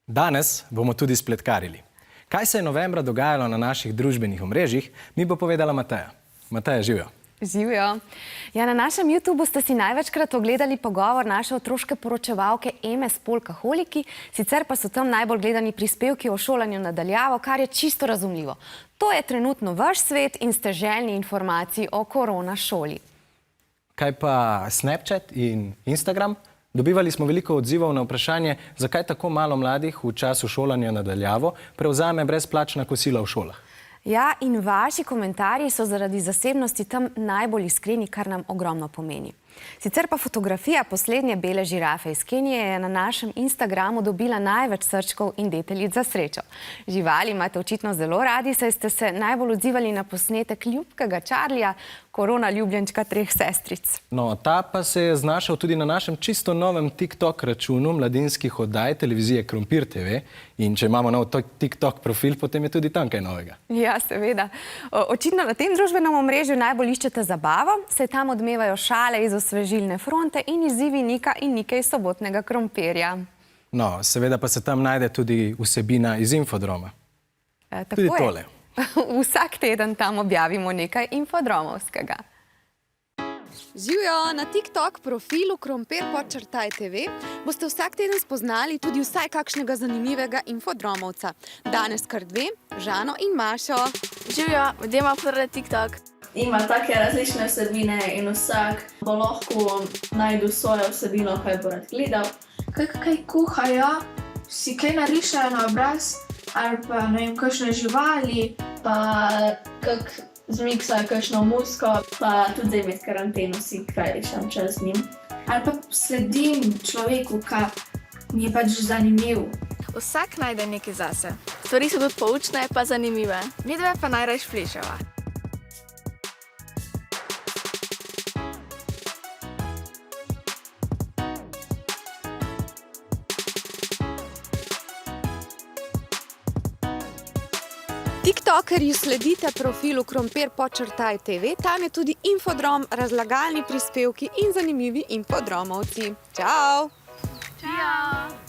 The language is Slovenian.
Danes bomo tudi spletkarili. Kaj se je novembra dogajalo na naših družbenih omrežjih, mi bo povedala Mateja. Mateja, živijo. Živijo. Ja, na našem YouTubeu ste si največkrat ogledali pogovor naše otroške poročevalke Eme s Polkaholiki, sicer pa so tam najbolj gledani prispevki o šolanju na daljavo, kar je čisto razumljivo. To je trenutno vaš svet in ste željni informacij o korona šoli. Kaj pa Snapchat in Instagram? Dobivali smo veliko odzivov na vprašanje, zakaj tako malo mladih v času šolanja na daljavo prevzame brezplačna kosila v šolah. Ja, in vaši komentarji so zaradi zasebnosti tam najbolj iskreni, kar nam ogromno pomeni. Sicer pa fotografija poslednje bele žirafe iz Kenije je na našem Instagramu dobila največ srčkov in deteljic za srečo. Živali imate očitno zelo radi, saj ste se najbolj odzivali na posnetek ljubkega Charlija, korona ljubljenčka 3 sestric. No, ta pa se je znašel tudi na našem čisto novem TikTok računu mladinskih oddaj televizije Krompir TV. In če imamo nov TikTok profil, potem je tudi tam kaj novega. Ja, seveda. Očitno na tem družbenem omrežju najbolj iščete zabavo, saj tam odmevajo šale iz osvežilne fronte in izzivi Nika in Nike iz sobotnega krompirja. No, seveda pa se tam najde tudi vsebina iz Infodroma. Tudi tole. Vsak teden tam objavimo nekaj infodromovskega. Živijo, na TikTok profilu krompir_tv boste vsak teden spoznali tudi vsaj kakšnega zanimivega infodromovca. Danes kar dve, Žano in Mašo. Živijo, idemo prvi TikTok. Ima take različne vsebine in vsak bo lahko najdu svojo vsebino, kaj bo rad gledal. Kaj kuhajo, si kaj narišajo na obraz, ali pa ne vem, kakšne živali. Pa kak zmiksajo kakšno musko, pa tudi zdaj med karanteno si kaj rišem čez njim. Ali pa sledim človeku, ki mi je pač zanimiv. Vsak najde nekaj zase. Stvari so tudi poučne, pa zanimive. Midve pa najrajš pleševa. TikTokerji sledite profilu krompir_tv, tam je tudi infodrom, razlagalni prispevki in zanimivi infodromovci. Čau! Čau!